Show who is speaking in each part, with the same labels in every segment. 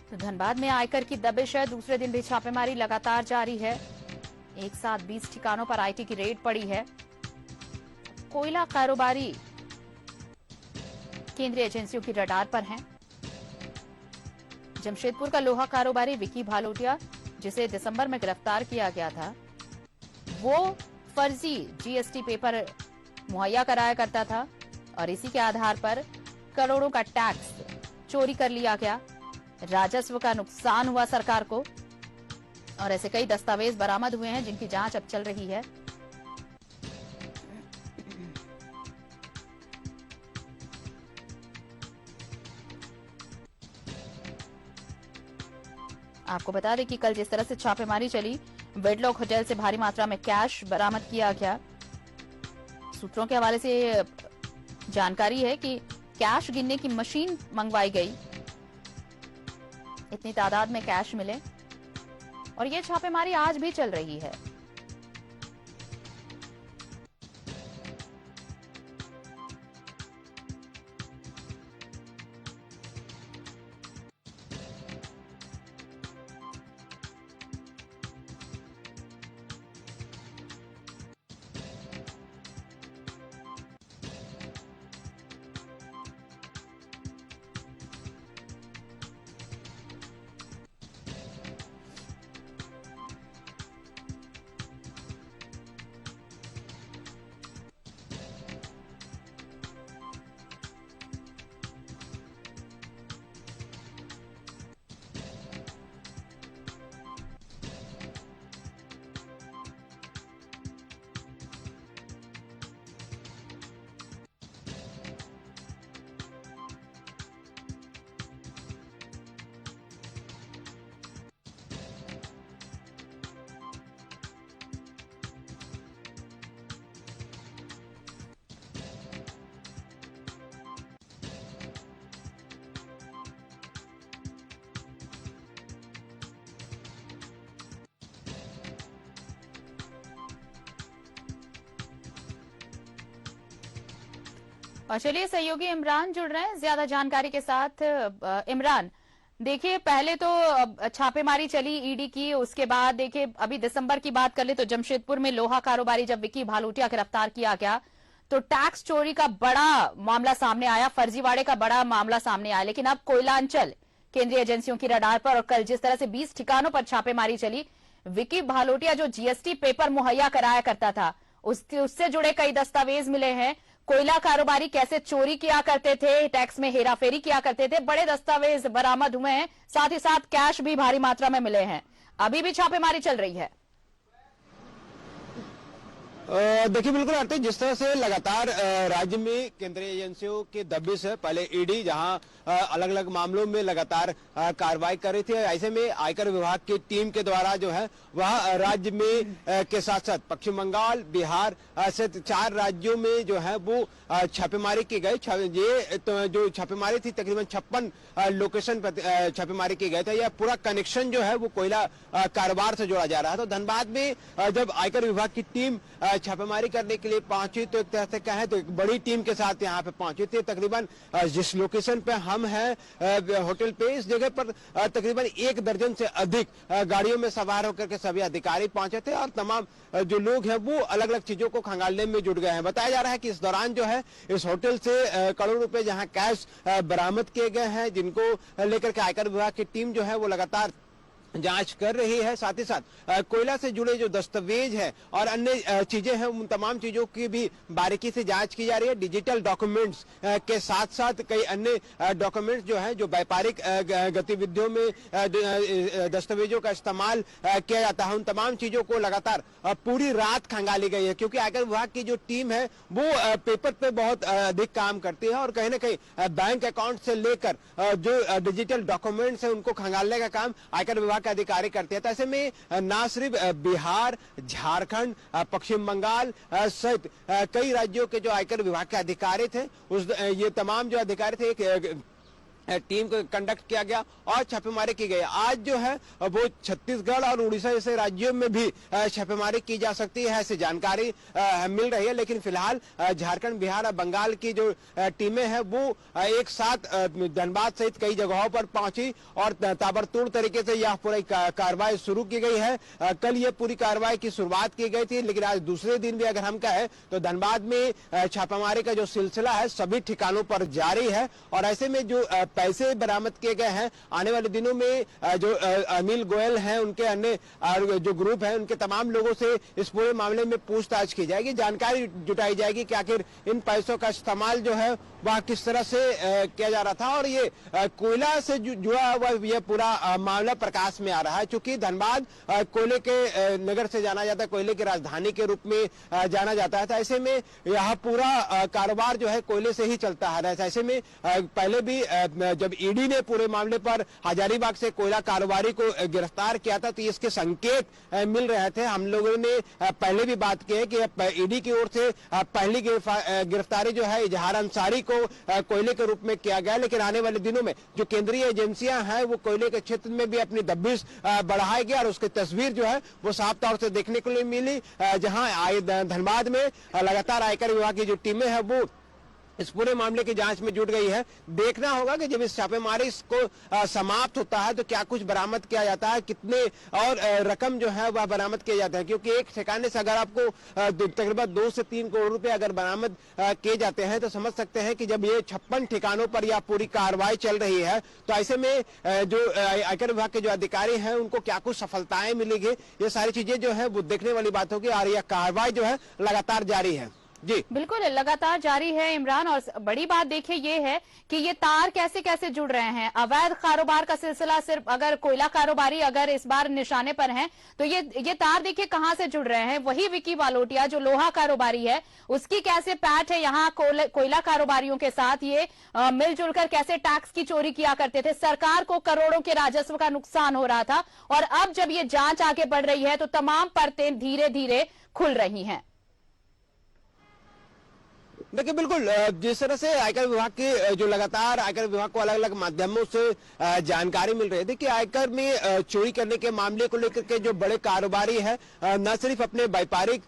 Speaker 1: तो धनबाद में आयकर की दबिश है। दूसरे दिन भी छापेमारी लगातार जारी है। एक साथ 20 ठिकानों पर आईटी की रेड पड़ी है। कोयला कारोबारी केंद्रीय एजेंसियों की रडार पर हैं। जमशेदपुर का लोहा कारोबारी विकी भालोटिया, जिसे दिसंबर में गिरफ्तार किया गया था, वो फर्जी जीएसटी पेपर मुहैया कराया करता था और इसी के आधार पर करोड़ों का टैक्स चोरी कर लिया गया। राजस्व का नुकसान हुआ सरकार को और ऐसे कई दस्तावेज बरामद हुए हैं जिनकी जांच अब चल रही है। आपको बता दें कि कल जिस तरह से छापेमारी चली, वेडलॉक होटल से भारी मात्रा में कैश बरामद किया गया। सूत्रों के हवाले से जानकारी है कि कैश गिनने की मशीन मंगवाई गई, इतनी तादाद में कैश मिले और ये छापेमारी आज भी चल रही है। और चलिए सहयोगी इमरान जुड़ रहे हैं ज्यादा जानकारी के साथ। इमरान, देखिए पहले तो छापेमारी चली ईडी की, उसके बाद देखिए अभी दिसंबर की बात कर ले तो जमशेदपुर में लोहा कारोबारी जब विकी भालोटिया गिरफ्तार किया गया तो टैक्स चोरी का बड़ा मामला सामने आया, फर्जीवाड़े का बड़ा मामला सामने आया। लेकिन अब कोयलांचल केंद्रीय एजेंसियों की रडार पर और कल जिस तरह से 20 ठिकानों पर छापेमारी चली, विकी भालोटिया जो जीएसटी पेपर मुहैया कराया करता था उससे जुड़े कई दस्तावेज मिले हैं। कोयला कारोबारी कैसे चोरी किया करते थे, टैक्स में हेराफेरी किया करते थे, बड़े दस्तावेज बरामद हुए हैं। साथ ही साथ कैश भी भारी मात्रा में मिले हैं। अभी भी छापेमारी चल रही है।
Speaker 2: देखिए बिल्कुल आरती, जिस तरह से लगातार राज्य में केंद्रीय एजेंसियों की दबिश है, पहले ईडी जहां अलग अलग मामलों में लगातार कार्रवाई कर रही थी, ऐसे में आयकर विभाग की टीम के द्वारा जो है वह राज्य में के साथ साथ पश्चिम बंगाल, बिहार से 4 राज्यों में जो है वो छापेमारी की गई। ये तो जो छापेमारी थी तकरीबन 56 लोकेशन पर छापेमारी की गई था। यह पूरा कनेक्शन जो है वो कोयला कारोबार से जोड़ा जा रहा है। तो धनबाद में जब आयकर विभाग की टीम छापेमारी करने के लिए पहुंची तो एक तरह से कहें तो एक बड़ी टीम के साथ यहाँ पे पहुंची थी। तकरीबन जिस लोकेशन पे हम हैं होटल पे, इस जगह पर तकरीबन 1 दर्जन से अधिक गाड़ियों में सवार होकर के सभी अधिकारी पहुंचे थे और तमाम जो लोग हैं वो अलग अलग चीजों को खंगालने में जुट गए हैं। बताया जा रहा है कि इस दौरान जो है इस होटल से करोड़ों रुपए जहां कैश बरामद किए गए हैं, जिनको लेकर के आयकर विभाग की टीम जो है वो लगातार जांच कर रही है। साथ ही साथ कोयला से जुड़े जो दस्तावेज है और अन्य चीजें हैं उन तमाम चीजों की भी बारीकी से जांच की जा रही है। डिजिटल डॉक्यूमेंट्स के साथ साथ कई अन्य डॉक्यूमेंट्स जो हैं जो व्यापारिक गतिविधियों में दस्तावेजों का इस्तेमाल किया जाता है, उन तमाम चीजों को लगातार पूरी रात खंगाली गई है। क्योंकि आयकर विभाग की जो टीम है वो पेपर पे बहुत अधिक काम करती है और कहीं ना कहीं बैंक अकाउंट से लेकर जो डिजिटल डॉक्यूमेंट्स है उनको खंगालने का काम आयकर विभाग के अधिकारी करते हैं। तो ऐसे में न सिर्फ बिहार, झारखंड, पश्चिम बंगाल सहित कई राज्यों के जो आयकर विभाग के अधिकारी थे, ये तमाम जो अधिकारी थे टीम को कंडक्ट किया गया और छापेमारी की गई। आज जो है वो छत्तीसगढ़ और उड़ीसा जैसे राज्यों में भी छापेमारी की जा सकती है, ऐसी जानकारी मिल रही है। लेकिन फिलहाल झारखंड, बिहार और बंगाल की जो टीमें हैं वो एक साथ धनबाद सहित कई जगहों पर पहुंची और ताबड़तोड़ तरीके से यह पूरी कार्रवाई शुरू की गई है। कल ये पूरी कार्रवाई की शुरुआत की गई थी, लेकिन आज दूसरे दिन भी अगर हम कहें तो धनबाद में छापामारी का जो सिलसिला है सभी ठिकानों पर जारी है। और ऐसे में जो पैसे बरामद किए गए हैं, आने वाले दिनों में जो अनिल गोयल हैं, उनके अन्य जो ग्रुप है, उनके तमाम लोगों से इस पूरे मामले में पूछताछ की जाएगी, जानकारी जुटाई जाएगी कि आखिर इन पैसों का इस्तेमाल जो है वह किस तरह से किया जा रहा था। और ये कोयला से जुड़ा हुआ यह पूरा मामला प्रकाश में आ रहा है, क्योंकि धनबाद कोयले के नगर से जाना जाता है, कोयले की राजधानी के रूप में जाना जाता है। तो ऐसे में यह पूरा कारोबार जो है कोयले से ही चलता है। ऐसे में पहले भी जब ईडी ने पूरे मामले पर हजारीबाग से कोयला कारोबारी को गिरफ्तार किया था तो इसके संकेत मिल रहे थे। हम लोगों ने पहले भी बात की है कि ईडी की ओर से पहली गिरफ्तारी जो है इजहार अंसारी को कोयले के रूप में किया गया, लेकिन आने वाले दिनों में जो केंद्रीय एजेंसियां हैं वो कोयले के क्षेत्र में भी अपनी दबिश बढ़ाएगी और उसकी तस्वीर जो है वो साफ तौर से देखने को मिली, जहां धनबाद में लगातार आयकर विभाग की जो टीमें हैं वो इस पूरे मामले की जांच में जुट गई है। देखना होगा कि जब इस छापेमारी को समाप्त होता है तो क्या कुछ बरामद किया जाता है, कितने और रकम जो है वह बरामद किया जाता है, क्योंकि एक ठिकाने से अगर आपको तकरीबन 2 से 3 करोड़ रुपए अगर बरामद किए जाते हैं तो समझ सकते हैं कि जब ये 56 ठिकानों पर यह पूरी कार्रवाई चल रही है तो ऐसे में जो आयकर विभाग के जो अधिकारी हैं उनको क्या कुछ सफलताएं मिलेगी, ये सारी चीजें जो है वो देखने वाली बात होगी। और यह कार्रवाई जो है लगातार जारी है। जी
Speaker 1: बिल्कुल लगातार जारी है इमरान। और बड़ी बात देखिए ये है कि ये तार कैसे कैसे जुड़ रहे हैं। अवैध कारोबार का सिलसिला सिर्फ अगर कोयला कारोबारी अगर इस बार निशाने पर हैं तो ये तार देखिए कहां से जुड़ रहे हैं। वही विकी बालोटिया जो लोहा कारोबारी है उसकी कैसे पैठ है यहाँ कोयला कारोबारियों के साथ, ये मिलजुल कर कैसे टैक्स की चोरी किया करते थे, सरकार को करोड़ों के राजस्व का नुकसान हो रहा था। और अब जब ये जांच आगे बढ़ रही है तो तमाम परतें धीरे धीरे खुल रही हैं।
Speaker 2: देखिए बिल्कुल जिस तरह से आयकर विभाग के जो लगातार आयकर विभाग को अलग अलग माध्यमों से जानकारी मिल रही थी कि आयकर में चोरी करने के मामले को लेकर के जो बड़े कारोबारी है न सिर्फ अपने व्यापारिक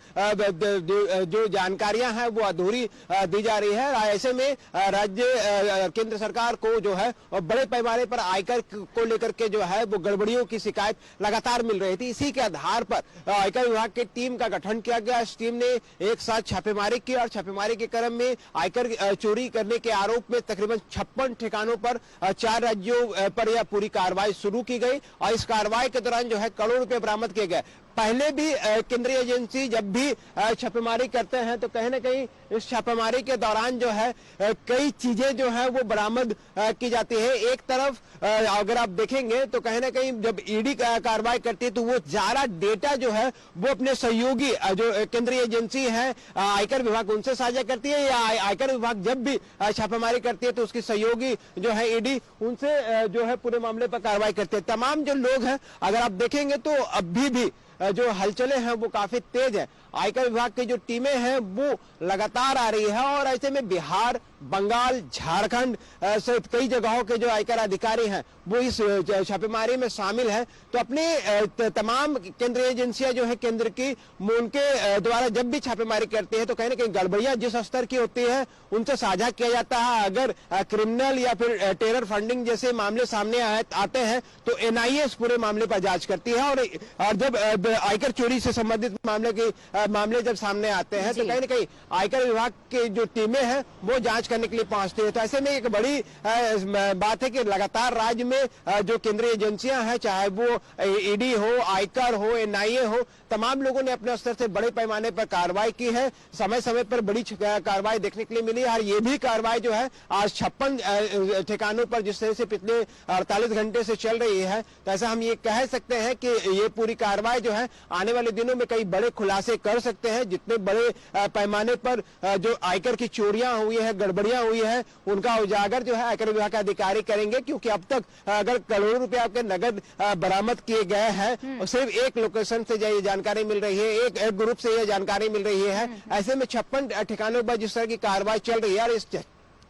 Speaker 2: जो जानकारियां हैं वो अधूरी दी जा रही है। ऐसे में राज्य केंद्र सरकार को जो है बड़े पैमाने पर आयकर को लेकर के जो है वो गड़बड़ियों की शिकायत लगातार मिल रही थी। इसी के आधार पर आयकर विभाग की टीम का गठन किया गया। इस टीम ने एक साथ छापेमारी की और छापेमारी के क्रम में आयकर चोरी करने के आरोप में तकरीबन 56 ठिकानों पर 4 राज्यों पर यह पूरी कार्रवाई शुरू की गई और इस कार्रवाई के दौरान जो है करोड़ रुपए बरामद किए गए। पहले भी केंद्रीय एजेंसी जब भी छापेमारी करते हैं तो कहीं ना कहीं इस छापेमारी के दौरान जो है कई चीजें जो है वो बरामद की जाती है। एक तरफ अगर आप देखेंगे तो कहीं ना कहीं जब ईडी कार्रवाई करती है तो वो सारा डेटा जो है वो अपने सहयोगी जो केंद्रीय एजेंसी है आयकर विभाग उनसे साझा करती है, या आयकर विभाग जब भी छापेमारी करती है तो उसकी सहयोगी जो है ईडी उनसे जो है पूरे मामले पर कार्रवाई करते हैं। तमाम जो लोग हैं अगर आप देखेंगे तो अभी भी जो हलचलें हैं वो काफी तेज है। आयकर विभाग की जो टीमें हैं वो लगातार आ रही है और ऐसे में बिहार, बंगाल, झारखंड सहित कई जगहों के जो आयकर अधिकारी हैं वो इस छापेमारी में शामिल हैं। तो अपने तमाम केंद्रीय एजेंसियां जो है केंद्र की उनके द्वारा जब भी छापेमारी करती है तो कहीं ना कहीं गड़बड़ियां जिस स्तर की होती है उनसे साझा किया जाता है। अगर क्रिमिनल या फिर टेरर फंडिंग जैसे मामले सामने आते हैं तो एनआईए इस पूरे मामले पर जांच करती है और जब आयकर चोरी से संबंधित मामले जब सामने आते हैं तो कहीं ना कहीं आयकर विभाग की जो टीमें हैं वो जांच करने के लिए पहुंचती है। तो ऐसे में एक बड़ी बात है कि लगातार राज्य में जो केंद्रीय एजेंसियां हैं चाहे वो ईडी हो, आयकर हो, एनआईए हो, तमाम लोगों ने अपने स्तर से बड़े पैमाने पर कार्रवाई की है। समय समय पर बड़ी कार्रवाई देखने के लिए मिली है और ये भी कार्रवाई जो है आज 56 ठिकानों पर जिस तरह से पिछले 48 घंटे से चल रही है तो ऐसा हम ये कह सकते हैं कि ये पूरी कार्रवाई जो है आने वाले दिनों में कई बड़े खुलासे कर सकते हैं। जितने बड़े पैमाने पर जो आयकर की चोरियां हुई है, गड़बड़ियां हुई है, उनका उजागर जो है आयकर विभाग के अधिकारी करेंगे, क्योंकि अब तक अगर करोड़ों रुपए आपके नगद बरामद किए गए हैं सिर्फ एक लोकेशन से ये जानकारी मिल रही है, एक ग्रुप से ये जानकारी मिल रही है। ऐसे में 56 ठिकानों पर जिस तरह की कार्रवाई चल रही है और इस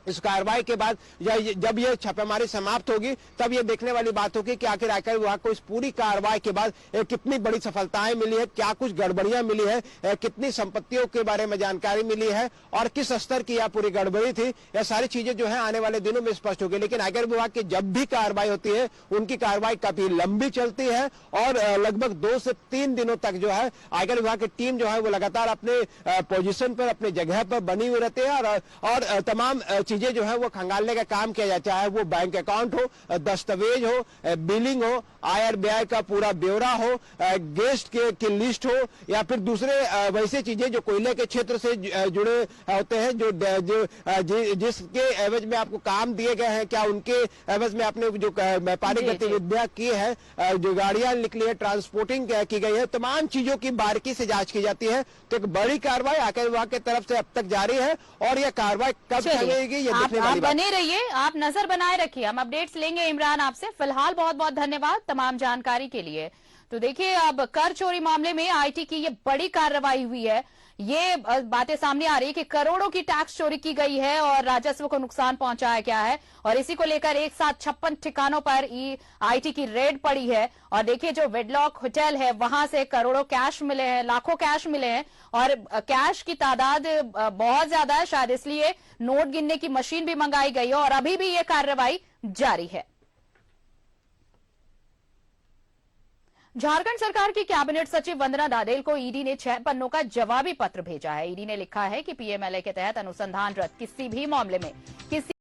Speaker 2: इस कार्रवाई के बाद जब ये छापेमारी समाप्त होगी तब ये देखने वाली बात होगी कि आखिर आयकर विभाग को इस पूरी कार्रवाई के बाद कितनी बड़ी सफलताएं मिली है, क्या कुछ गड़बड़ियां मिली है, कितनी संपत्तियों के बारे में जानकारी मिली है और किस स्तर की यह पूरी गड़बड़ी थी। यह सारी चीजें जो है आने वाले दिनों में स्पष्ट होगी। लेकिन आयकर विभाग की जब भी कार्रवाई होती है उनकी कार्रवाई काफी लंबी चलती है और लगभग 2 से 3 दिनों तक जो है आयकर विभाग की टीम जो है वो लगातार अपने पोजीशन पर, अपने जगह पर बनी हुई रहती है और तमाम चीजें जो है वो खंगालने का काम किया जाता है। वो बैंक अकाउंट हो, दस्तावेज हो, बिलिंग हो, आय व्यय का पूरा ब्यौरा हो, गेस्ट की लिस्ट हो या फिर दूसरे वैसे चीजें जो कोयले के क्षेत्र से जुड़े होते हैं, जिसके एवज में आपको काम दिए गए हैं, क्या उनके एवज में आपने जो व्यापारिक गतिविधियां की है, जो गाड़ियां निकली है, ट्रांसपोर्टिंग की गई है, तमाम चीजों की बारीकी से जांच की जाती है। तो एक बड़ी कार्रवाई आयकर विभाग की तरफ से अब तक जारी है और यह कार्रवाई कब चलेगी ये देखने वाली बात।
Speaker 1: आप बने रहिए, आप नजर बनाए रखिए, हम अपडेट्स लेंगे इमरान आपसे। फिलहाल बहुत बहुत धन्यवाद तमाम जानकारी के लिए। तो देखिए, अब कर चोरी मामले में आईटी की ये बड़ी कार्रवाई हुई है। ये बातें सामने आ रही है कि करोड़ों की टैक्स चोरी की गई है और राजस्व को नुकसान पहुंचाया गया है और इसी को लेकर एक साथ 56 ठिकानों पर आईटी की रेड पड़ी है। और देखिए, जो वेडलॉक होटल है वहां से करोड़ों कैश मिले हैं, लाखों कैश मिले हैं और कैश की तादाद बहुत ज्यादा है, शायद इसलिए नोट गिनने की मशीन भी मंगाई गई है और अभी भी ये कार्रवाई जारी है। झारखंड सरकार की कैबिनेट सचिव वंदना दादेल को ईडी ने 6 पन्नों का जवाबी पत्र भेजा है। ईडी ने लिखा है कि पीएमएलए के तहत अनुसंधानरत किसी भी मामले में किसी